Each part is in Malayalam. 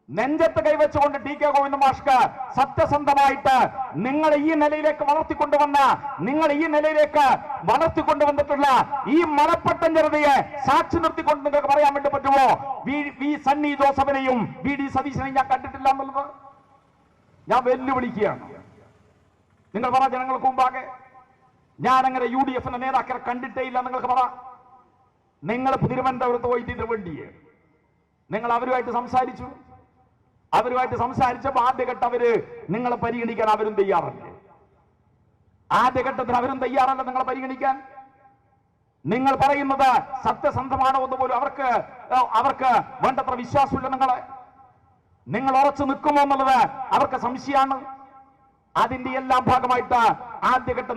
നെഞ്ചത്ത് കൈവച്ചുകൊണ്ട് ടി കെ ഗോവിന്ദ മാഷ്ക്ക് സത്യസന്ധമായിട്ട് നിങ്ങളെ ഈ നിലയിലേക്ക് വളർത്തിക്കൊണ്ടുവന്നിട്ടുള്ള ഈ മലപ്പട്ടം ജനതയെ സാക്ഷി നിർത്തിക്കൊണ്ട് നിങ്ങൾക്ക് പറയാൻ വേണ്ടി പറ്റുമോ വി സണ്ണി ജോസഫിനെയും വി ഡി സതീശനെയും ഞാൻ കണ്ടിട്ടില്ല എന്നുള്ളത് ഞാൻ വെല്ലുവിളിക്കുകയാണ്. നിങ്ങൾ പറ ജനങ്ങൾക്ക് മുമ്പാകെ, ഞാൻ അങ്ങനെ UDF നേതാക്കളെ കണ്ടിട്ടേ ഇല്ല. നിങ്ങൾക്ക് പറ, നിങ്ങൾ തിരുവനന്തപുരത്ത് പോയിട്ട് ഇതിനുവേണ്ടിയേ നിങ്ങൾ അവരുമായിട്ട് സംസാരിച്ചപ്പോൾ ആദ്യഘട്ടം അവര് നിങ്ങളെ പരിഗണിക്കാൻ അവരും തയ്യാറല്ല. ആദ്യഘട്ടത്തിൽ അവരും തയ്യാറല്ല നിങ്ങളെ പരിഗണിക്കാൻ. നിങ്ങൾ പറയുന്നത് സത്യസന്ധമാണോ എന്ന് പോലും അവർക്ക് വേണ്ടത്ര വിശ്വാസമില്ല. നിങ്ങൾ ഉറച്ചു നിൽക്കുമോ എന്നുള്ളത് അവർക്ക് സംശയമാണ്. അതിന്റെ എല്ലാം ഭാഗമായിട്ട് ആദ്യഘട്ടം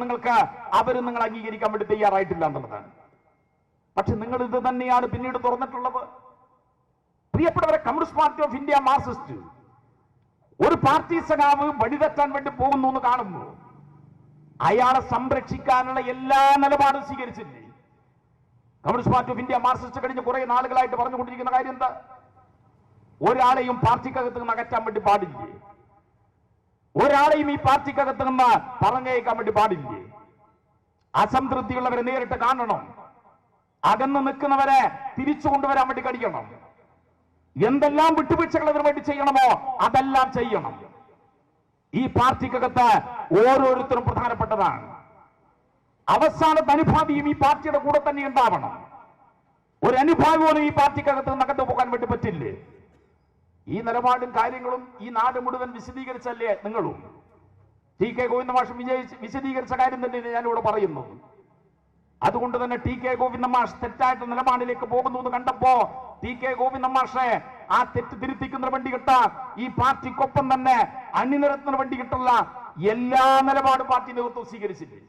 അവരും നിങ്ങൾ അംഗീകരിക്കാൻ വേണ്ടി തയ്യാറായിട്ടില്ല എന്നുള്ളതാണ്. പക്ഷെ നിങ്ങൾ ഇത് തന്നെയാണ് പിന്നീട് തുറന്നിട്ടുള്ളത്. പ്രിയപ്പെട്ടവരെ, communist Party of India Marxist ഒരു പാർട്ടി സഖാവ് വഴിതെറ്റാൻ വേണ്ടി പോകുന്നു എന്ന് കാണുന്നു. അയാളെ സംരക്ഷിക്കാനുള്ള എല്ലാ നിലപാടും സ്വീകരിച്ചില്ലേ? Communist Party of India Marxist കഴിഞ്ഞ കുറെ നാളുകളായിട്ട് പറഞ്ഞുകൊണ്ടിരിക്കുന്ന കാര്യം എന്താ? ഒരാളെയും പാർട്ടിക്കകത്ത് നിന്ന് അകറ്റാൻ വേണ്ടി പാടില്ലേ? ഒരാളെയും ഈ പാർട്ടിക്കകത്ത് നിന്ന് പറഞ്ഞേക്കാൻ വേണ്ടി പാടില്ലേ? അസംതൃപ്തിയുള്ളവരെ നേരിട്ട് കാണണം. അകന്ന് നിൽക്കുന്നവരെ തിരിച്ചു കൊണ്ടുവരാൻ വേണ്ടി കഴിയണം. എന്തെല്ലാം വിട്ടുവീഴ്ചകൾ അതിനു വേണ്ടി ചെയ്യണമോ അതെല്ലാം ചെയ്യണം. ഈ പാർട്ടിക്കകത്ത് ഓരോരുത്തരും പ്രധാനപ്പെട്ടതാണ്. അവസാനത്തെ അനുഭാവിയും ഈ പാർട്ടിയുടെ കൂടെ തന്നെ ഉണ്ടാവണം. ഒരു അനുഭാവി പോലും ഈ പാർട്ടിക്കകത്ത് നകന്നു പോകാൻ വേണ്ടി പറ്റില്ലേ? ഈ നിലപാടും കാര്യങ്ങളും ഈ നാട് മുഴുവൻ വിശദീകരിച്ചല്ലേ നിങ്ങളും? ടി കെ ഗോവിന്ദ മാഷ് വിശദീകരിച്ച കാര്യം തന്നെ ഞാനിവിടെ പറയുന്നു. അതുകൊണ്ട് തന്നെ ടി കെ ഗോവിന്ദ മാഷ് തെറ്റായിട്ട് നിലപാടിലേക്ക് പോകുന്നു എന്ന് കണ്ടപ്പോ ടി കെ ഗോവിന്ദ മാഷെ ആ തെറ്റ് തിരുത്തിക്കുന്ന വേണ്ടി കിട്ട ഈ പാർട്ടിക്കൊപ്പം തന്നെ അണിനിരത്തുന്ന വേണ്ടി കിട്ടുള്ള എല്ലാ നിലപാടും പാർട്ടി നേതൃത്വം സ്വീകരിച്ചില്ലേ?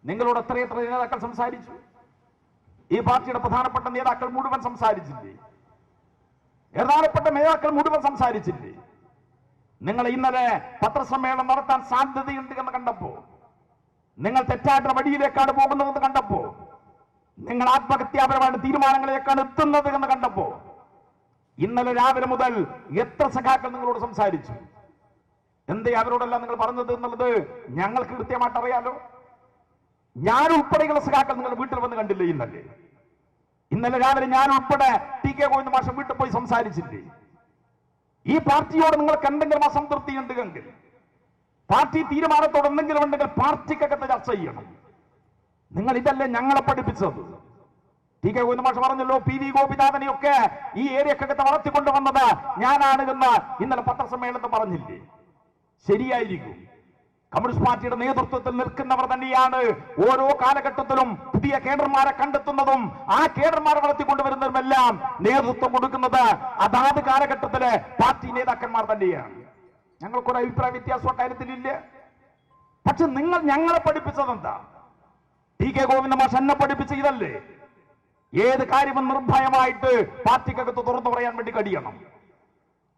നിങ്ങളോട് എത്രയെത്ര നേതാക്കൾ സംസാരിച്ചു? ഈ പാർട്ടിയുടെ പ്രധാനപ്പെട്ട നേതാക്കൾ മുഴുവൻ സംസാരിച്ചില്ലേ? പ്രധാനപ്പെട്ട നേതാക്കൾ മുഴുവൻ സംസാരിച്ചില്ലേ? നിങ്ങൾ ഇന്നലെ പത്രസമ്മേളനം നടത്താൻ സാധ്യതയുണ്ട് എന്ന് കണ്ടപ്പോ, നിങ്ങൾ തെറ്റായിട്ടുള്ള വഴിയിലേക്കാണ് പോകുന്നതെന്ന് കണ്ടപ്പോ, നിങ്ങൾ ആത്മഹത്യാപരമായ തീരുമാനങ്ങളിലേക്കാണ് എത്തുന്നത് എന്ന് കണ്ടപ്പോ, ഇന്നലെ രാവിലെ മുതൽ എത്ര സഖാക്കൾ നിങ്ങളോട് സംസാരിച്ചു? എന്തേ അവരോടെല്ലാം നിങ്ങൾ പറഞ്ഞത് എന്നുള്ളത് ഞങ്ങൾക്ക് കൃത്യമായിട്ട് അറിയാലോ. ഞാൻ ഉൾപ്പെടെയുള്ള സഖാക്കൾ നിങ്ങൾ വീട്ടിൽ വന്ന് കണ്ടില്ലേ? ഇന്നലെ രാവിലെ ഞാൻ ഉൾപ്പെടെ ടി കെ ഗോവിന്ദ മാഷ് വീട്ടിൽ പോയി സംസാരിച്ചില്ലേ? ഈ പാർട്ടിയോട് നിങ്ങൾക്ക് എന്തെങ്കിലും അസംതൃപ്തി ഉണ്ടെങ്കിൽ, പാർട്ടി തീരുമാനത്തോട് എന്തെങ്കിലും ഉണ്ടെങ്കിൽ പാർട്ടിക്കകത്ത് ചർച്ച ചെയ്യണം. നിങ്ങൾ ഇതല്ലേ ഞങ്ങളെ പഠിപ്പിച്ചത്? ടി കെ ഗോവിന്ദ മാഷ് പറഞ്ഞല്ലോ, PV ഗോപിനാഥനെയൊക്കെ ഈ ഏരിയക്കകത്ത് വളർത്തിക്കൊണ്ടുവന്നത് ഞാനാണ് എന്ന് ഇന്നലെ പത്രസമ്മേളനത്തിൽ പറഞ്ഞില്ലേ? ശരിയായിരിക്കും. കമ്മ്യൂണിസ്റ്റ് പാർട്ടിയുടെ നേതൃത്വത്തിൽ നിൽക്കുന്നവർ തന്നെയാണ് ഓരോ കാലഘട്ടത്തിലും പുതിയ കേഡർമാരെ കണ്ടെത്തുന്നതും ആ കേഡർമാരെ വളർത്തിക്കൊണ്ടുവരുന്നതുമെല്ലാം നേതൃത്വം കൊടുക്കുന്നത് അതാത് കാലഘട്ടത്തിലെ പാർട്ടി നേതാക്കന്മാർ തന്നെയാണ്. ഞങ്ങൾക്കൊരു അഭിപ്രായ വ്യത്യാസം കാര്യത്തിലില്ല. പക്ഷെ നിങ്ങൾ ഞങ്ങളെ പഠിപ്പിച്ചത് എന്താ? ടി കെ ഗോവിന്ദ മാഷ് എന്നെ പഠിപ്പിച്ച ഇതല്ലേ? ഏത് കാര്യവും നിർഭയമായിട്ട് പാർട്ടിക്കകത്ത് തുറന്നു പറയാൻ വേണ്ടി കഴിയണം.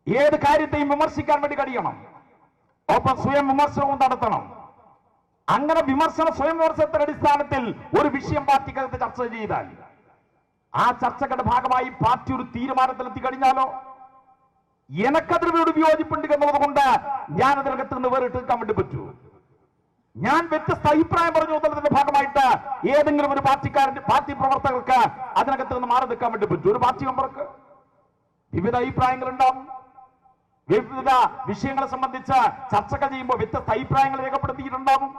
ഏത് കാര്യത്തെയും വിമർശിക്കാൻ വേണ്ടി കഴിയണം. ഒപ്പം സ്വയം വിമർശനവും നടത്തണം. അങ്ങനെ സ്വയം വിമർശനത്തിന്റെ അടിസ്ഥാനത്തിൽ ഒരു വിഷയം പാർട്ടിക്കകത്ത് ചർച്ച ചെയ്താൽ ആ ചർച്ചകളുടെ ഭാഗമായി പാർട്ടി ഒരു തീരുമാനത്തിലെത്തി കഴിഞ്ഞാലോ, എനക്കതിനോട് വിയോജിപ്പുണ്ട് എന്നുള്ളത് കൊണ്ട് ഞാൻ അതിനകത്ത് നിന്ന് വേറിട്ട് നിൽക്കാൻ വേണ്ടി പറ്റൂ? ഞാൻ വ്യത്യസ്ത അഭിപ്രായം പറഞ്ഞു എന്നുള്ളതിന്റെ ഭാഗമായിട്ട് ഏതെങ്കിലും ഒരു പാർട്ടി പ്രവർത്തകർക്ക് അതിനകത്ത് നിന്ന് മാറി നിൽക്കാൻ വേണ്ടി പറ്റൂ? ഒരു പാർട്ടി മെമ്പർക്ക് വിവിധ അഭിപ്രായങ്ങൾ ഉണ്ടാവും. വിവിധ വിഷയങ്ങളെ സംബന്ധിച്ച് ചർച്ചകൾ ചെയ്യുമ്പോൾ വ്യത്യസ്ത അഭിപ്രായങ്ങൾ രേഖപ്പെടുത്തിയിട്ടുണ്ടാവും.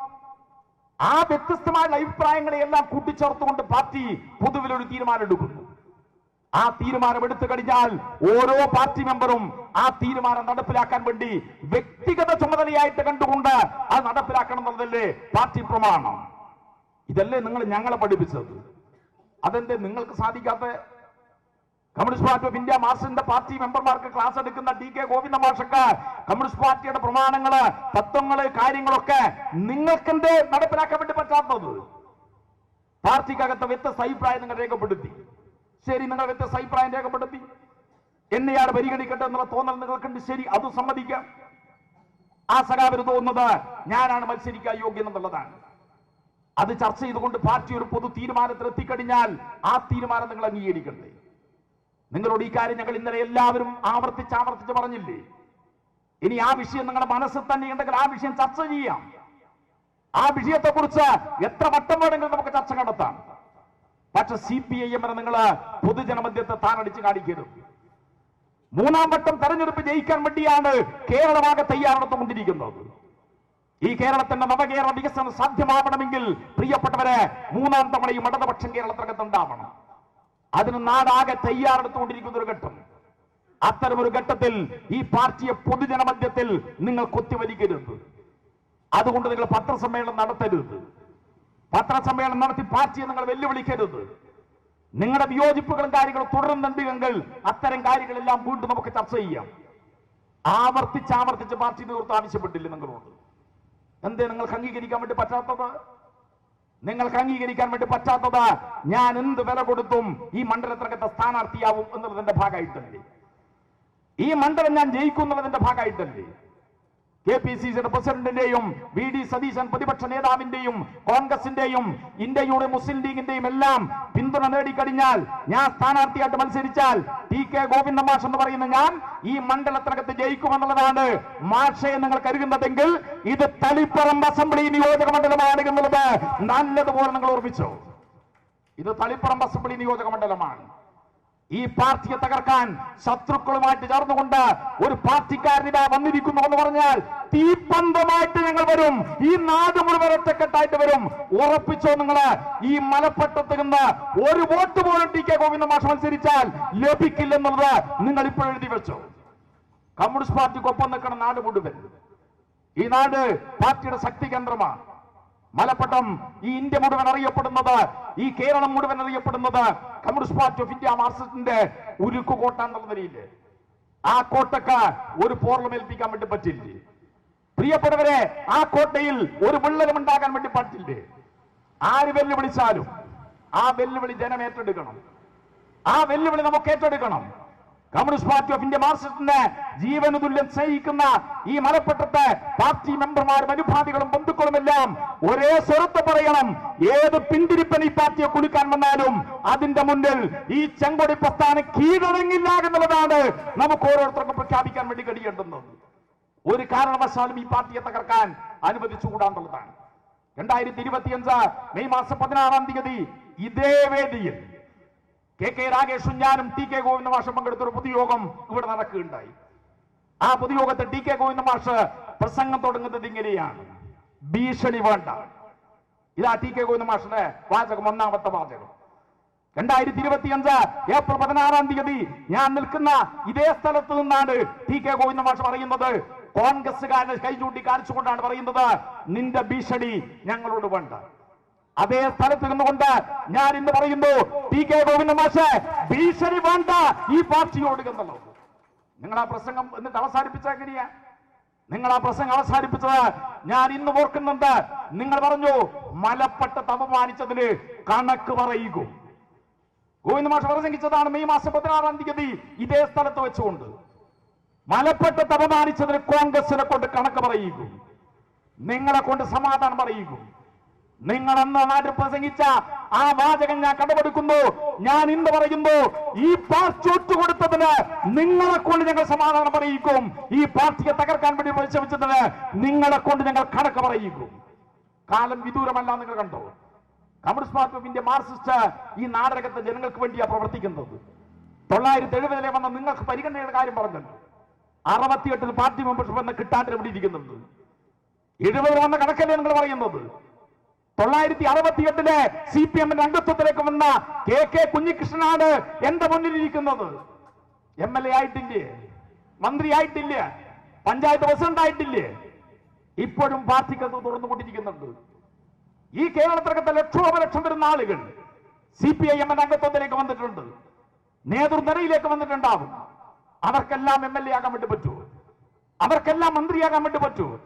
ആ വ്യത്യസ്തമായ അഭിപ്രായങ്ങളെ എല്ലാം കൂട്ടിച്ചേർത്തുകൊണ്ട് പാർട്ടി പൊതുവിലൊരു തീരുമാനം എടുക്കുന്നു. ആ തീരുമാനം എടുത്തു കഴിഞ്ഞാൽ ഓരോ പാർട്ടി മെമ്പറും ആ തീരുമാനം നടപ്പിലാക്കാൻ വേണ്ടി വ്യക്തിഗത ചുമതലയായിട്ട് കണ്ടുകൊണ്ട് അത് നടപ്പിലാക്കണം എന്നുള്ളതല്ലേ പാർട്ടി പ്രമാണം. ഇതല്ലേ നിങ്ങൾ ഞങ്ങളെ പഠിപ്പിച്ചത്? അതെന്തേ നിങ്ങൾക്ക് സാധിക്കാത്ത? കമ്മ്യൂണിസ്റ്റ് പാർട്ടി ഓഫ് ഇന്ത്യ മാർക്സിന്റെ പാർട്ടി മെമ്പർമാർക്ക് ക്ലാസ് എടുക്കുന്ന ടി കെ ഗോവിന്ദ മാഷക്ക് കമ്മ്യൂണിസ്റ്റ് പാർട്ടിയുടെ പ്രമാണങ്ങള്, തത്വങ്ങള്, കാര്യങ്ങളൊക്കെ നിങ്ങൾക്കെന്തേ നടപ്പിലാക്കാൻ വേണ്ടി പറ്റാത്തത്? പാർട്ടിക്കകത്ത് വ്യത്യസ്ത അഭിപ്രായം നിങ്ങൾ രേഖപ്പെടുത്തി. ശരി, നിങ്ങൾ വ്യത്യസ്ത അഭിപ്രായം രേഖപ്പെടുത്തി, എന്നെയാണ് പരിഗണിക്കട്ടെ എന്നുള്ള തോന്നൽ നിങ്ങൾക്കുണ്ട്. ശരി, അത് സമ്മതിക്കാം. ആ സഖാവിന് തോന്നുന്നത് ഞാനാണ് മത്സരിക്കാൻ യോഗ്യം എന്നുള്ളതാണ്. അത് ചർച്ച ചെയ്തുകൊണ്ട് പാർട്ടി ഒരു പൊതു തീരുമാനത്തിൽ എത്തിക്കഴിഞ്ഞാൽ ആ തീരുമാനം നിങ്ങൾ അംഗീകരിക്കണ്ടേ? നിങ്ങളോട് ഈ കാര്യം ഞങ്ങൾ ഇന്നലെ എല്ലാവരും ആവർത്തിച്ച് പറഞ്ഞില്ലേ? ഇനി ആ വിഷയം നിങ്ങളുടെ മനസ്സിൽ തന്നെ ഉണ്ടെങ്കിൽ ആ വിഷയം ചർച്ച ചെയ്യാം. ആ വിഷയത്തെക്കുറിച്ച് എത്ര വട്ടം വേണമെങ്കിലും നമുക്ക് ചർച്ച നടത്താം. പക്ഷെ CPIM നിങ്ങൾ പൊതുജനമധ്യത്തെ താനടിച്ച് കാണിക്കരുത്. മൂന്നാം വട്ടം തെരഞ്ഞെടുപ്പ് ജയിക്കാൻ വേണ്ടിയാണ് കേരളമാകെ തയ്യാറെടുത്തുകൊണ്ടിരിക്കുന്നത്. ഈ കേരളത്തിന്റെ നവകേരള വികസനം സാധ്യമാവണമെങ്കിൽ പ്രിയപ്പെട്ടവരെ, മൂന്നാം തവണയും ഇടതുപക്ഷം കേരളത്തിനകത്തുണ്ടാവണം. അതിന് നാടാകെ തയ്യാറെടുത്തുകൊണ്ടിരിക്കുന്ന ഒരു ഘട്ടം. അത്തരമൊരു ഘട്ടത്തിൽ ഈ പാർട്ടിയെ പൊതുജനമധ്യത്തിൽ നിങ്ങൾ കൊത്തിവലിക്കരുത്. അതുകൊണ്ട് നിങ്ങൾ പത്രസമ്മേളനം നടത്തരുത്. പത്രസമ്മേളനം നടത്തി പാർട്ടിയെ നിങ്ങൾ വെല്ലുവിളിക്കരുത്. നിങ്ങളുടെ വിയോജിപ്പുകളും കാര്യങ്ങളും തുടരുന്നുണ്ടെങ്കിൽ അത്തരം കാര്യങ്ങളെല്ലാം വീണ്ടും നമുക്ക് ചർച്ച ചെയ്യാം. ആവർത്തിച്ച് പാർട്ടി നേതൃത്വം ആവശ്യപ്പെട്ടില്ല നിങ്ങളോട്. എന്തേ നിങ്ങൾക്ക് അംഗീകരിക്കാൻ വേണ്ടി പറ്റാത്തത്? നിങ്ങൾക്ക് അംഗീകരിക്കാൻ വേണ്ടി പറ്റാത്തത് ഞാൻ എന്ത് വില കൊടുത്തും ഈ മണ്ഡലത്തിനകത്തെ സ്ഥാനാർത്ഥിയാവും എന്നുള്ളതിന്റെ ഭാഗമായിട്ടല്ലേ? ഈ മണ്ഡലം ഞാൻ ജയിക്കും എന്നുള്ളതിന്റെ ഭാഗമായിട്ടല്ലേ? KPCCയുടെ പ്രസിഡന്റിന്റെയും VD സതീശൻ പ്രതിപക്ഷ നേതാവിന്റെയും കോൺഗ്രസിന്റെയും ഇന്ത്യയുടെ മുസ്ലിം ലീഗിന്റെയും എല്ലാം പിന്തുണ നേടിക്കഴിഞ്ഞാൽ, ഞാൻ സ്ഥാനാർത്ഥിയായിട്ട് മത്സരിച്ചാൽ TK ഗോവിന്ദ മാഷ് എന്ന് പറയുന്ന ഞാൻ ഈ മണ്ഡലത്തിനകത്ത് ജയിക്കുമെന്നുള്ളതാണ് മാഷയെ നിങ്ങൾ കരുതുന്നതെങ്കിൽ ഇത് തളിപ്പറമ്പ് അസംബ്ലി നിയോജക മണ്ഡലമാണ് എന്നുള്ളത് നല്ലതുപോലെ നിങ്ങൾ ഓർമ്മിച്ചോ. ഇത് തളിപ്പറമ്പ് അസംബ്ലി നിയോജക മണ്ഡലമാണ്. ഈ പാർട്ടിയെ തകർക്കാൻ ശത്രുക്കളുമായിട്ട് ചേർന്നുകൊണ്ട് ഒരു പാർട്ടിക്കാരനിതാ വന്നിരിക്കുന്നു എന്ന് പറഞ്ഞാൽ തീപ്പന്തമായിട്ട് ഞങ്ങൾ വരും. ഈ നാട് മുഴുവൻ ഒറ്റക്കെട്ടായിട്ട് വരും. ഉറപ്പിച്ചോ നിങ്ങള്. ഈ മലപ്പട്ടത്ത് നിന്ന് ഒരു വോട്ട് പോലും TK ഗോവിന്ദ മാഷ് മത്സരിച്ചാൽ ലഭിക്കില്ലെന്നുള്ളത് നിങ്ങൾ ഇപ്പോൾ എഴുതി വെച്ചോ. കമ്മ്യൂണിസ്റ്റ് പാർട്ടിക്കൊപ്പം നിൽക്കണം നാട് മുഴുവൻ. ഈ നാട് പാർട്ടിയുടെ ശക്തി കേന്ദ്രമാണ്. മലപ്പട്ടം ഈ ഇന്ത്യ മുഴുവൻ അറിയപ്പെടുന്നത്, ഈ കേരളം മുഴുവൻ അറിയപ്പെടുന്നത് കമ്മ്യൂണിസ്റ്റ് പാർട്ടി ഓഫ് ഇന്ത്യ മാർക്സിസ്റ്റിന്റെ ഉരുക്കു കോട്ട എന്നുള്ള നിലയില്. ആ കോട്ടക്ക് ഒരു പോർലമേൽപ്പിക്കാൻ വേണ്ടി പറ്റില്ലേ? പ്രിയപ്പെട്ടവരെ, ആ കോട്ടയിൽ ഒരു വിള്ളലും ഉണ്ടാകാൻ വേണ്ടി പറ്റില്ലേ? ആര് വെല്ലുവിളിച്ചാലും ആ വെല്ലുവിളി ജനം ഏറ്റെടുക്കണം. ആ വെല്ലുവിളി നമുക്ക് ഏറ്റെടുക്കണം. കമ്മ്യൂണിസ്റ്റ് പാർട്ടി ഓഫ് ഇന്ത്യ മാർക്സിസ്റ്റിനെ ജീവന് തുല്യം സ്നേഹിക്കുന്ന ഈ മലപ്പട്ടത്തെ പാർട്ടി മെമ്പർമാരും അനുഭാവികളും ബന്ധുക്കളുമെല്ലാം ഒരേ സ്വരത്ത് പറയണം, ഏത് പിന്തിരിപ്പൻ ഈ പാർട്ടിയെ കുലുക്കാൻ വന്നാലും അതിന്റെ മുന്നിൽ ഈ ചെങ്കൊടി പ്രസ്ഥാനം കീഴടങ്ങില്ല എന്നുള്ളതാണ് നമുക്ക് ഓരോരുത്തർക്കും പ്രഖ്യാപിക്കാൻ വേണ്ടി കഴിയേണ്ടുന്നത്. ഒരു കാരണവശാലും ഈ പാർട്ടിയെ തകർക്കാൻ അനുവദിച്ചുകൂടാന്നുള്ളതാണ്. 2025 മെയ് മാസം 16 തീയതി ഇതേ വേദിയിൽ KK രാഗേഷും ഞാനും TK ഗോവിന്ദ മാഷും പങ്കെടുത്തൊരു പൊതുയോഗം ഇവിടെ നടക്കുകയുണ്ടായി. ആ പൊതുയോഗത്തെ TK ഗോവിന്ദ മാഷ് പ്രസംഗം തുടങ്ങുന്നത് ഇങ്ങനെയാണ്: ഭീഷണി വേണ്ട. ഇതാ TK ഗോവിന്ദ മാഷിന്റെ വാചകം, ഒന്നാമത്തെ വാചകം. 2025 ഏപ്രിൽ 16 തീയതി ഞാൻ നിൽക്കുന്ന ഇതേ സ്ഥലത്ത് നിന്നാണ് TK ഗോവിന്ദ മാഷ് പറയുന്നത്. കോൺഗ്രസ്സുകാരനെ കൈചൂണ്ടി കാണിച്ചുകൊണ്ടാണ് പറയുന്നത്, നിന്റെ ഭീഷണി ഞങ്ങളോട് വേണ്ട. അതേ സ്ഥലത്ത് നിന്നുകൊണ്ട് ഞാൻ ഇന്ന് പറയുന്നു, TK ഗോവിന്ദ മാഷ് ഭീഷണി വേണ്ട ഈ പാർട്ടിയോട് എന്നുള്ളത്. നിങ്ങൾ ആ പ്രസംഗം എന്നിട്ട് അവസാനിപ്പിച്ചെങ്ങനെയാ? നിങ്ങൾ ആ പ്രസംഗം അവസാനിപ്പിച്ചത് ഞാൻ ഇന്ന് ഓർക്കുന്നുണ്ട്. നിങ്ങൾ പറഞ്ഞു, മലപ്പട്ടത്ത് അപമാനിച്ചതിന് കണക്ക് പറയുക. ഗോവിന്ദ മാഷ് പ്രസംഗിച്ചതാണ് മെയ് മാസം 16 തീയതി ഇതേ സ്ഥലത്ത് വെച്ചുകൊണ്ട്. മലപ്പട്ടത്ത് അപമാനിച്ചതിന് കോൺഗ്രസിനെ കൊണ്ട് കണക്ക് പറയുക, നിങ്ങളെ കൊണ്ട് സമാധാനം പറയുക. നിങ്ങൾ അന്ന് നാട്ടിൽ പ്രസംഗിച്ച ആ വാചകം ഞാൻ കണ്ടുപിടിക്കുന്നു. ഞാൻ ഇന്ന് പറയുന്നു, ഈ പാർട്ടി ഒറ്റുകൊടുത്തതിന് നിങ്ങളെ കൊണ്ട് ഞങ്ങൾ സമാധാനം പറയിക്കും. ഈ പാർട്ടിയെ തകർക്കാൻ വേണ്ടി പരിശ്രമിച്ചതിന് നിങ്ങളെ കൊണ്ട് ഞങ്ങൾ കണക്ക് പറയിക്കും. കാലം വിദൂരമല്ല. നിങ്ങൾ കണ്ടോ, communist Party of India Marxist ഈ നാടകത്തെ ജനങ്ങൾക്ക് വേണ്ടിയാണ് പ്രവർത്തിക്കുന്നത്. 970 വന്ന നിങ്ങൾക്ക് പരിഗണനയുടെ കാര്യം പറഞ്ഞല്ലോ. 68 പാർട്ടി മെമ്പർഷിപ്പ് എന്ന കിട്ടാൻ ഇവിടെ ഇരിക്കുന്നുണ്ട്. 70 വന്ന കണക്കല്ലേ നിങ്ങൾ പറയുന്നത്? 968 CPM അംഗത്വത്തിലേക്ക് വന്ന KK കുഞ്ഞികൃഷ്ണനാണ് എന്റെ മുന്നിലിരിക്കുന്നത്. MLA ആയിട്ടില്ലേ, മന്ത്രി ആയിട്ടില്ലേ, പഞ്ചായത്ത് പ്രസിഡന്റ് ആയിട്ടില്ലേ, ഇപ്പോഴും പാർട്ടിക്കകത്ത് തുറന്നുകൊണ്ടിരിക്കുന്നുണ്ട്. ഈ കേരളത്തിനകത്തെ ലക്ഷോപലക്ഷം വരുന്ന ആളുകൾ CPIM അംഗത്വത്തിലേക്ക് വന്നിട്ടുണ്ട്, നേതൃനിരയിലേക്ക് വന്നിട്ടുണ്ടാവും. അവർക്കെല്ലാം MLA ആകാൻ വേണ്ടി പറ്റുമോ? അവർക്കെല്ലാം മന്ത്രിയാകാൻ വേണ്ടി പറ്റുമോ?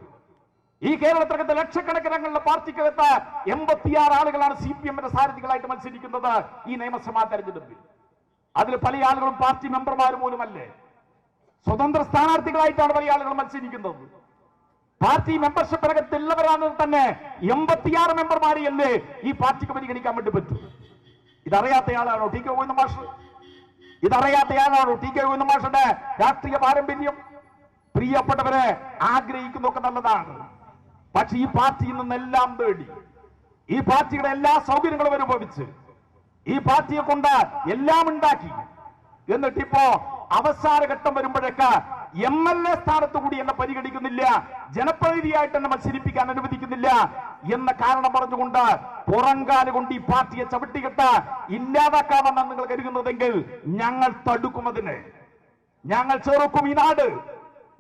ഈ കേരളത്തിനകത്ത് ലക്ഷക്കണക്കിനുള്ള പാർട്ടിക്കകത്ത് 86 ആളുകളാണ് CPM സാരഥികളായിട്ട് മത്സരിക്കുന്നത് ഈ നിയമസഭാ തെരഞ്ഞെടുപ്പിൽ. അതിൽ പല ആളുകളും പാർട്ടി മെമ്പർമാർ പോലുമല്ലേ, സ്വതന്ത്ര സ്ഥാനാർത്ഥികളായിട്ടാണ് പല ആളുകൾ മത്സരിക്കുന്നത്. പാർട്ടി മെമ്പർഷിപ്പിനകത്തുള്ളവരാണെന്ന് തന്നെ 86 മെമ്പർമാരെയല്ലേ ഈ പാർട്ടിക്ക് പരിഗണിക്കാൻ വേണ്ടി പറ്റൂ? ഇതറിയാത്തയാളാണോ TK ഗോവിന്ദ മാഷ്? ഇതറിയാത്തയാണോ ടി കെ ഗോവിന്ദൻ മാഷുടെ രാഷ്ട്രീയ പാരമ്പര്യം? പ്രിയപ്പെട്ടവരെ, ആഗ്രഹിക്കുന്നതൊക്കെ നല്ലതാണ്. പക്ഷെ ഈ പാർട്ടിയിൽ നിന്നെല്ലാം തേടി, ഈ പാർട്ടിയുടെ എല്ലാ സൗകര്യങ്ങളും അനുഭവിച്ച്, ഈ പാർട്ടിയെ കൊണ്ട് എല്ലാം ഉണ്ടാക്കി, എന്നിട്ടിപ്പോ അവസാന ഘട്ടം വരുമ്പോഴേക്ക് MLA സ്ഥാനത്ത് കൂടി എന്നെ പരിഗണിക്കുന്നില്ല, ജനപ്രതിനിധിയായിട്ട് എന്നെ മത്സരിപ്പിക്കാൻ അനുവദിക്കുന്നില്ല എന്ന കാരണം പറഞ്ഞുകൊണ്ട് പുറങ്കാല് കൊണ്ട് ഈ പാർട്ടിയെ ചവിട്ടിക്കെട്ട് ഇല്ലാതാക്കാമെന്നാണ് നിങ്ങൾ കരുതുന്നതെങ്കിൽ ഞങ്ങൾ തടുക്കുന്നതിന്, ഞങ്ങൾ ചെറുക്കും. ഈ നാട്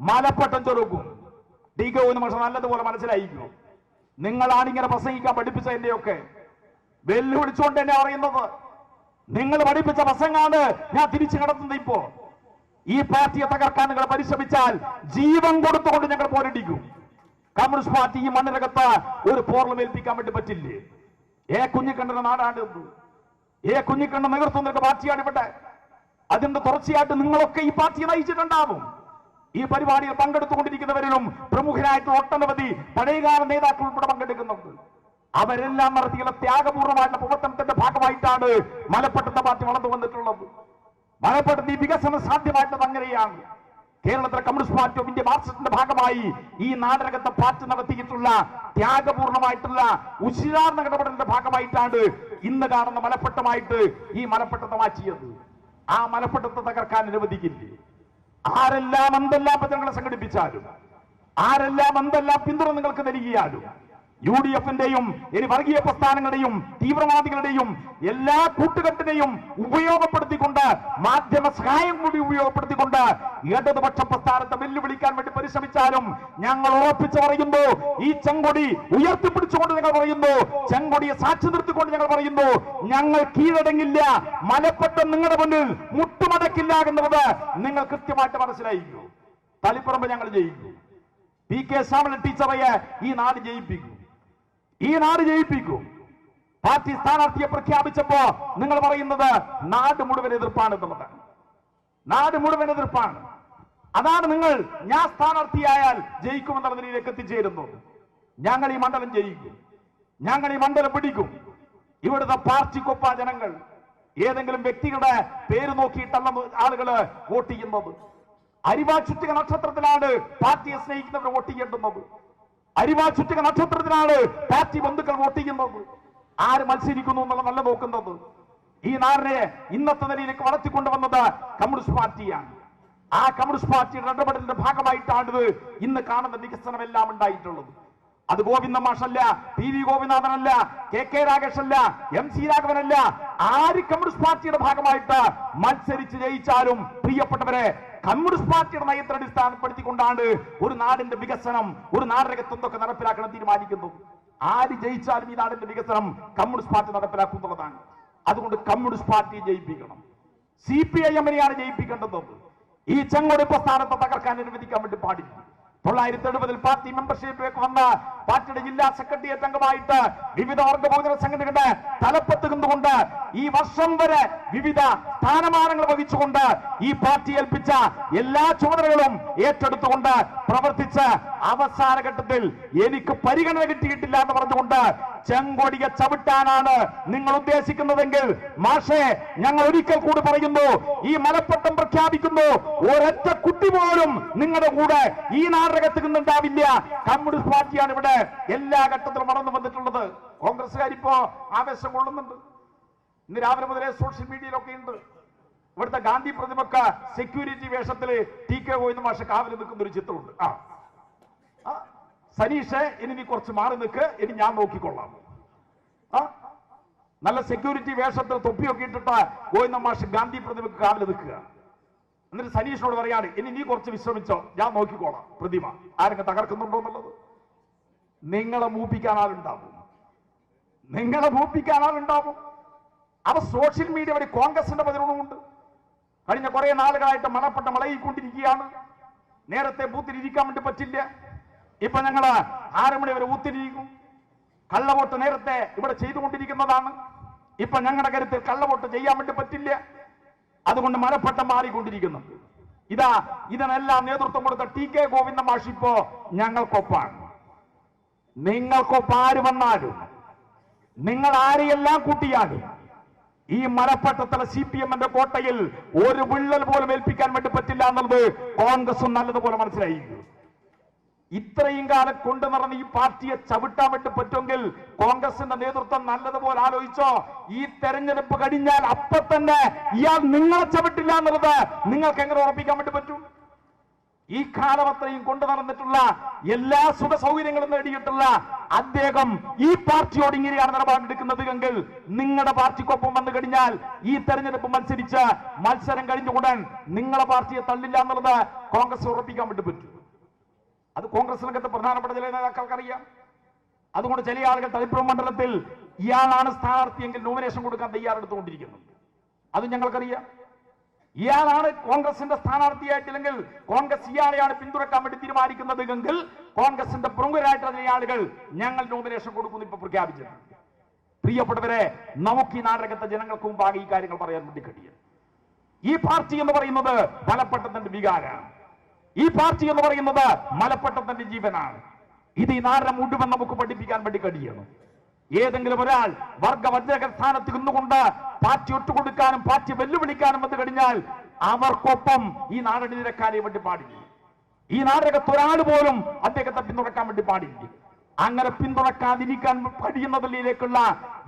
മലപ്പട്ടം ചെറുക്കും. ടി കെ ഗോവിന്ദൻ മാഷ് നല്ലതുപോലെ മനസ്സിലായിരിക്കും. നിങ്ങളാണ് ഇങ്ങനെ പ്രസംഗിക്കാൻ പഠിപ്പിച്ചതിന്റെയൊക്കെ വെല്ലുവിളിച്ചുകൊണ്ട് തന്നെ പറയുന്നത്. നിങ്ങൾ പഠിപ്പിച്ച പ്രസംഗാണ് ഞാൻ തിരിച്ചു കിടത്തുന്നത്. ഇപ്പോ ഈ പാർട്ടിയെ തകർക്കാൻ നിങ്ങൾ പരിശ്രമിച്ചാൽ ജീവൻ കൊടുത്തുകൊണ്ട് ഞങ്ങൾ പോരടിക്കും. കമ്മ്യൂണിസ്റ്റ് പാർട്ടി ഈ മണ്ണിനകത്ത് ഒരു പോർളം ഏൽപ്പിക്കാൻ വേണ്ടി പറ്റില്ലേ? കുഞ്ഞിക്കണ്ണന്റെ നാടാണ്. കുഞ്ഞിക്കണ്ണൻ നേതൃത്വം നൽകുന്ന പാർട്ടിയാണ് ഇവിടെ. അതിന്റെ തുടർച്ചയായിട്ട് നിങ്ങളൊക്കെ ഈ പാർട്ടിയെ നയിച്ചിട്ടുണ്ടാവും. ഈ പരിപാടിയിൽ പങ്കെടുത്തുകൊണ്ടിരിക്കുന്നവരിലും പ്രമുഖരായിട്ടുള്ള ഒട്ടനവധി പഴയകാല നേതാക്കൾ ഉൾപ്പെടെ പങ്കെടുക്കുന്നുണ്ട്. അവരെല്ലാം നടത്തിയുള്ള ത്യാഗപൂർവ്വമായിട്ടുള്ള പ്രവർത്തനത്തിന്റെ ഭാഗമായിട്ടാണ് മലപ്പട്ടത്തെ പാർട്ടി വളർന്നു വന്നിട്ടുള്ളത്. മലപ്പട്ടത്ത് ഈ വികസനം സാധ്യമായിട്ടുള്ളത് അങ്ങനെയാണ്. കേരളത്തിലെ കമ്മ്യൂണിസ്റ്റ് പാർട്ടി ഓഫ് ഇന്ത്യ മാർക്സിസ്റ്റിന്റെ ഭാഗമായി ഈ നാടകത്തെ പാർട്ടി നടത്തിയിട്ടുള്ള ത്യാഗപൂർണമായിട്ടുള്ള ഉശിരാർന്ന ഇടപെടലിന്റെ ഭാഗമായിട്ടാണ് ഇന്ന് കാണുന്ന മലപ്പട്ടമായിട്ട് ഈ മലപ്പട്ടത്തെ മാറ്റിയത്. ആ മലപ്പട്ടത്തെ തകർക്കാൻ അനുവദിക്കില്ലേ? ആരെല്ലാം എന്തെല്ലാം പദ്ധതികളെ സംഘടിപ്പിച്ചാലും, ആരെല്ലാം എന്തെല്ലാം പിന്തുണ നിങ്ങൾക്ക് നൽകിയാലും, UDF-ന്റെയും ഇനി വർഗീയ പ്രസ്ഥാനങ്ങളുടെയും തീവ്രവാദികളുടെയും എല്ലാ കൂട്ടുകെട്ടിനെയും ഉപയോഗപ്പെടുത്തിക്കൊണ്ട്, മാധ്യമ സഹായം കൂടി ഉപയോഗപ്പെടുത്തിക്കൊണ്ട് ഇടതുപക്ഷ പ്രസ്ഥാനത്തെ വെല്ലുവിളിക്കാൻ വേണ്ടി പരിശ്രമിച്ചാലും ഞങ്ങൾ ഉറപ്പിച്ചു പറയുന്നു, ഈ ചെങ്കൊടി ഉയർത്തിപ്പിടിച്ചുകൊണ്ട് ഞങ്ങൾ പറയുന്നു, ചെങ്കൊടിയെ സാക്ഷി നിർത്തിക്കൊണ്ട് ഞങ്ങൾ പറയുന്നു, ഞങ്ങൾ കീഴടങ്ങില്ല. മലപ്പട്ടം നിങ്ങളുടെ മുന്നിൽ മുട്ടുമടക്കില്ല എന്നുള്ളത് നിങ്ങൾ കൃത്യമായിട്ട് മനസ്സിലായിരിക്കും. തളിപ്പറമ്പ് ഞങ്ങൾ ജയിക്കും. PK ശ്യാമള ടീച്ചറയെ ഈ നാട് ജയിപ്പിക്കും. ഈ നാട് ജയിപ്പിക്കും. പാർട്ടി സ്ഥാനാർത്ഥിയെ പ്രഖ്യാപിച്ചപ്പോ നിങ്ങൾ പറയുന്നത് നാട് മുഴുവൻ എതിർപ്പാണ് എന്നുള്ളതാണ്. നാട് മുഴുവൻ എതിർപ്പാണ്. അതാണ് നിങ്ങൾ ഞാൻ സ്ഥാനാർത്ഥിയായാൽ ജയിക്കുമെന്നുള്ള നിലയിലേക്ക് എത്തിച്ചേരുന്നത്. ഞങ്ങൾ ഈ മണ്ഡലം ജയിക്കും, ഞങ്ങൾ ഈ മണ്ഡലം പിടിക്കും. ഇവിടുത്തെ പാർട്ടിക്കൊപ്പ ജനങ്ങൾ ഏതെങ്കിലും വ്യക്തികളുടെ പേര് നോക്കിയിട്ടല്ല ആളുകള് വോട്ട് ചെയ്യുന്നത്. അരിവാ ചുറ്റിക നക്ഷത്രത്തിലാണ് പാർട്ടിയെ സ്നേഹിക്കുന്നവർ വോട്ട് ചെയ്യേണ്ടുന്നത്. അരിവാ ചുറ്റിക നക്ഷത്രത്തിലാണ് പാർട്ടി ബന്ധുക്കൾ വോട്ട് ചെയ്യുന്നത്. ആര് മത്സരിക്കുന്നു എന്നുള്ള നല്ല നോക്കുന്നത്. ഈ നാടിനെ ഇന്നത്തെ നിലയിലേക്ക് വളർത്തിക്കൊണ്ടുവന്നത് കമ്മ്യൂണിസ്റ്റ് പാർട്ടിയാണ്. ആ കമ്മ്യൂണിസ്റ്റ് പാർട്ടിയുടെ ഇടപെടലിന്റെ ഭാഗമായിട്ടാണ് ഇന്ന് കാണുന്ന വികസനം എല്ലാം ഉണ്ടായിട്ടുള്ളത്. അത് ഗോവിന്ദൻ മാഷല്ല, PV ഗോപിനാഥനല്ല, KK രാഗേഷല്ല, MC രാഘവനല്ല. ആര് കമ്മ്യൂണിസ്റ്റ് പാർട്ടിയുടെ ഭാഗമായിട്ട് മത്സരിച്ച് ജയിച്ചാലും പ്രിയപ്പെട്ടവരെ, കമ്മ്യൂണിസ്റ്റ് പാർട്ടിയുടെ നയത്തെ അടിസ്ഥാനപ്പെടുത്തിക്കൊണ്ടാണ് ഒരു നാടിന്റെ വികസനം, ഒരു നാടകത്വം എന്തൊക്കെ നടപ്പിലാക്കണം തീരുമാനിക്കുന്നത്. ആര് ജയിച്ചാലും ഈ നാടിന്റെ വികസനം കമ്മ്യൂണിസ്റ്റ് പാർട്ടി നടപ്പിലാക്കുന്നതാണ്. അതുകൊണ്ട് കമ്മ്യൂണിസ്റ്റ് പാർട്ടിയെ ജയിപ്പിക്കണം. CPIM-നെയാണ് ജയിപ്പിക്കേണ്ടത്. ഈ ചെങ്കൊടി പ്രസ്ഥാനത്തെ തകർക്കാൻ അനുവദിക്കാൻ വേണ്ടി പാടില്ല. 1970 പാർട്ടി മെമ്പർഷിപ്പിലേക്ക് വന്ന പാർട്ടിയുടെ ജില്ലാ സെക്രട്ടേറിയറ്റ് അംഗമായിട്ട് വിവിധ വർഗബോധന സംഘടനകളുടെ തലപ്പത്ത് നിന്നുകൊണ്ട് ഈ വർഷം വരെ വിവിധ സ്ഥാനമാനങ്ങൾ വഹിച്ചുകൊണ്ട് ഈ പാർട്ടി ഏൽപ്പിച്ച എല്ലാ ചുമതലകളും ഏറ്റെടുത്തുകൊണ്ട് പ്രവർത്തിച്ച് അവസാന ഘട്ടത്തിൽ എനിക്ക് പരിഗണന കിട്ടിയിട്ടില്ല എന്ന് പറഞ്ഞുകൊണ്ട് ചെങ്കൊടിയെ ചവിട്ടാനാണ് നിങ്ങൾ ഉദ്ദേശിക്കുന്നതെങ്കിൽ മാഷേ, ഞങ്ങൾ ഒരിക്കൽ കൂടി പറയുന്നു, ഈ മലപ്പട്ടം പ്രഖ്യാപിക്കുന്നു, ഒരൊറ്റ കുട്ടി പോലും നിങ്ങളുടെ കൂടെ ഈ നാടകത്ത് നിന്നുണ്ടാവില്ല. കമ്മ്യൂണിസ്റ്റ് പാർട്ടിയാണ് ഇവിടെ എല്ലാ ഘട്ടത്തിലും വളർന്നു വന്നിട്ടുള്ളത്. കോൺഗ്രസ്സുകാരിപ്പോ ആവേശം കൊള്ളുന്നുണ്ട്. ഇന്ന് രാവിലെ മുതലേ സോഷ്യൽ മീഡിയയിലൊക്കെ ഉണ്ട്. ഇവിടുത്തെ ഗാന്ധി പ്രതിമക്ക് സെക്യൂരിറ്റി വേഷത്തില് TK ഗോവിന്ദൻ മാഷ് കാവൽ നിൽക്കുന്ന ഒരു ചിത്രമുണ്ട്. സനീഷ്, ഇനി നീ കുറച്ച് മാറി നിൽക്ക്, ഇനി ഞാൻ നോക്കിക്കൊള്ളാം. നല്ല സെക്യൂരിറ്റി വേഷത്തിൽ തൊപ്പിയൊക്കെ ഇട്ടിട്ട് ഗോവിന്ദൻ മാഷ് ഗാന്ധി പ്രതിമക്ക് കാവൽ നിൽക്കുക. എന്നിട്ട് സനീഷിനോട് പറയാണ്, ഇനി നീ കുറച്ച് വിശ്രമിച്ചോ, ഞാൻ നോക്കിക്കോളാം പ്രതിമ ആരെങ്കിലും തകർക്കുന്നുണ്ടോ എന്നുള്ളത്. നിങ്ങളെ മൂപ്പിക്കാൻ ആളുണ്ടാവും, നിങ്ങളെ മൂപ്പിക്കാൻ ആളുണ്ടാവും. അവ സോഷ്യൽ മീഡിയ വഴി കോൺഗ്രസിന്റെ പതിനൊന്നുമുണ്ട്. കഴിഞ്ഞ കുറെ നാളുകളായിട്ട് മണപ്പെട്ട മളയിക്കൊണ്ടിരിക്കുകയാണ്. നേരത്തെ ബൂത്തിലിരിക്കാൻ വേണ്ടി പറ്റില്ല, ഇപ്പൊ ഞങ്ങള് 6 മണി വരെ ബൂത്തിലിരിക്കും. കള്ളവോട്ട് നേരത്തെ ഇവിടെ ചെയ്തുകൊണ്ടിരിക്കുന്നതാണ്. ഇപ്പൊ ഞങ്ങളുടെ കരുത്തിൽ കള്ളവോട്ട് ചെയ്യാൻ വേണ്ടി പറ്റില്ല. അതുകൊണ്ട് മലപ്പട്ടം മാറിക്കൊണ്ടിരിക്കുന്നുണ്ട്. ഇതിനെല്ലാം നേതൃത്വം കൊടുത്ത TK ഗോവിന്ദൻ മാഷ് ഇപ്പോ ഞങ്ങൾക്കൊപ്പാണ്. നിങ്ങൾക്കൊപ്പം ആര് വന്നാലും, നിങ്ങൾ ആരെയെല്ലാം കൂട്ടിയാലും ഈ മലപ്പട്ടത്തിലെ CPM-ന്റെ കോട്ടയിൽ ഒരു വിള്ളൽ പോലും ഏൽപ്പിക്കാൻ വേണ്ടി പറ്റില്ല എന്നുള്ളത് കോൺഗ്രസും നല്ലതുപോലെ മനസ്സിലായി. ഇത്രയും കാലം കൊണ്ടു നടന്ന ഈ പാർട്ടിയെ ചവിട്ടാൻ വേണ്ടി പറ്റുമെങ്കിൽ കോൺഗ്രസിന്റെ നേതൃത്വം നല്ലതുപോലെ ആലോചിച്ചോ. ഈ തെരഞ്ഞെടുപ്പ് കഴിഞ്ഞാൽ അപ്പൊ തന്നെ ഇയാൾ നിങ്ങളെ ചവിട്ടില്ല എന്നുള്ളത് നിങ്ങൾക്ക് എങ്ങനെ ഉറപ്പിക്കാൻ വേണ്ടി പറ്റും? ഈ കാലം അത്രയും കൊണ്ടു നടന്നിട്ടുള്ള എല്ലാ സുഖ സൗകര്യങ്ങളും നേടിയിട്ടുള്ള അദ്ദേഹം ഈ പാർട്ടിയോട് ഇങ്ങനെയാണ് നിലപാടെടുക്കുന്നത് എങ്കിൽ നിങ്ങളുടെ പാർട്ടിക്കൊപ്പം വന്നു കഴിഞ്ഞാൽ ഈ തെരഞ്ഞെടുപ്പ് മത്സരിച്ച് മത്സരം കഴിഞ്ഞുകൂടാൻ നിങ്ങളെ പാർട്ടിയെ തള്ളില്ല എന്നുള്ളത് കോൺഗ്രസ് ഉറപ്പിക്കാൻ വേണ്ടി പറ്റും. അത് കോൺഗ്രസിനകത്ത് പ്രധാനപ്പെട്ട ചില നേതാക്കൾക്കറിയാം. അതുകൊണ്ട് ചില ആളുകൾ തളിപ്പുറം മണ്ഡലത്തിൽ ഇയാളാണ് സ്ഥാനാർത്ഥിയെങ്കിൽ നോമിനേഷൻ കൊടുക്കാൻ തയ്യാറെടുത്തുകൊണ്ടിരിക്കുന്നത്. അത് ഞങ്ങൾക്കറിയാം. ഇയാളാണ് കോൺഗ്രസിന്റെ സ്ഥാനാർത്ഥിയായിട്ടില്ലെങ്കിൽ കോൺഗ്രസ് ഇയാളെയാണ് പിന്തുണക്കാൻ വേണ്ടി തീരുമാനിക്കുന്നത് എങ്കിൽ കോൺഗ്രസിന്റെ പ്രമുഖരായിട്ടുള്ള ചില ആളുകൾ ഞങ്ങൾ നോമിനേഷൻ കൊടുക്കുന്നു ഇപ്പൊ പ്രഖ്യാപിച്ചിട്ടുണ്ട്. പ്രിയപ്പെട്ടവരെ, നമുക്ക് ഈ നാടകത്തെ ജനങ്ങൾക്ക് മുമ്പാകെ ഈ കാര്യങ്ങൾ പറയാൻ വേണ്ടി കഴിയും. ഈ പാർട്ടി എന്ന് പറയുന്നത് മലപ്പട്ടത്തിന്റെ വികാരമാണ്. ഈ പാർട്ടി എന്ന് പറയുന്നത് മലപ്പട്ടത്തിന്റെ ജീവനാണ്. ഇത് ഈ നാടിനെ മുഴുവൻ നമുക്ക് പഠിപ്പിക്കാൻ വേണ്ടി കഴിയണം. ഏതെങ്കിലും ഒരാൾ വർഗവഞ്ചക സ്ഥാനത്ത് നിന്നുകൊണ്ട് പാർട്ടി ഒറ്റുകൊടുക്കാനും പാർട്ടി വെല്ലുവിളിക്കാനും വന്നു കഴിഞ്ഞാൽ അവർക്കൊപ്പം ഈ നാടിനെ നിരക്കാനേ വേണ്ടി പാടില്ല. ഈ നാടകത്ത് ഒരാൾ പോലും അദ്ദേഹത്തെ പിന്തുണക്കാൻ വേണ്ടി പാടില്ല. അങ്ങനെ പിന്തുണക്കാതിരിക്കാൻ കഴിയുന്നതിലേക്കുള്ള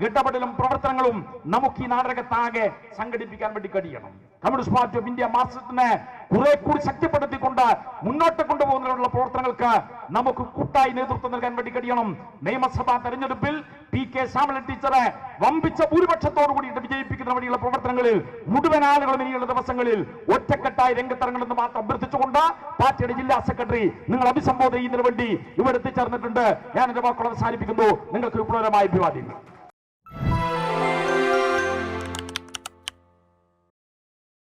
ഇടപെടലും പ്രവർത്തനങ്ങളും നമുക്ക് ഈ നാടകത്താകെ സംഘടിപ്പിക്കാൻ വേണ്ടി കഴിയണം. കമ്മ്യൂണിസ്റ്റ് പാർട്ടി ഓഫ് ഇന്ത്യ മാർക്സിസ്റ്റിനെ കുറെ കൂടി ശക്തിപ്പെടുത്തിക്കൊണ്ട് മുന്നോട്ട് കൊണ്ടുപോകുന്നതിനുള്ള പ്രവർത്തനങ്ങൾക്ക് നമുക്ക് കൂട്ടായി നേതൃത്വം നൽകാൻ വേണ്ടി കഴിയണം. നിയമസഭാ തെരഞ്ഞെടുപ്പിൽ PK ശ്യാമള ടീച്ചറെ വമ്പിച്ച ഭൂരിപക്ഷത്തോടു കൂടിയിട്ട് വിജയിപ്പിക്കുന്ന വഴിയുള്ള പ്രവർത്തനങ്ങളിൽ മുഴുവൻ ആളുകളും ഇനിയുള്ള ദിവസങ്ങളിൽ ഒറ്റക്കെട്ടായി രംഗത്തിറങ്ങണമെന്ന് മാത്രം അഭ്യർത്ഥിച്ചുകൊണ്ട് പാർട്ടിയുടെ ജില്ലാ സെക്രട്ടറി നിങ്ങൾ അഭിസംബോധന ചെയ്യുന്നതിന് വേണ്ടി ഇവിടെ എത്തിച്ചേർന്നിട്ടുണ്ട്. ഞാൻ എന്റെ വാക്കുകൾ അവസാനിപ്പിക്കുന്നു. നിങ്ങൾക്ക് വിപ്ലവകരമായ അഭിവാദ്യങ്ങൾ.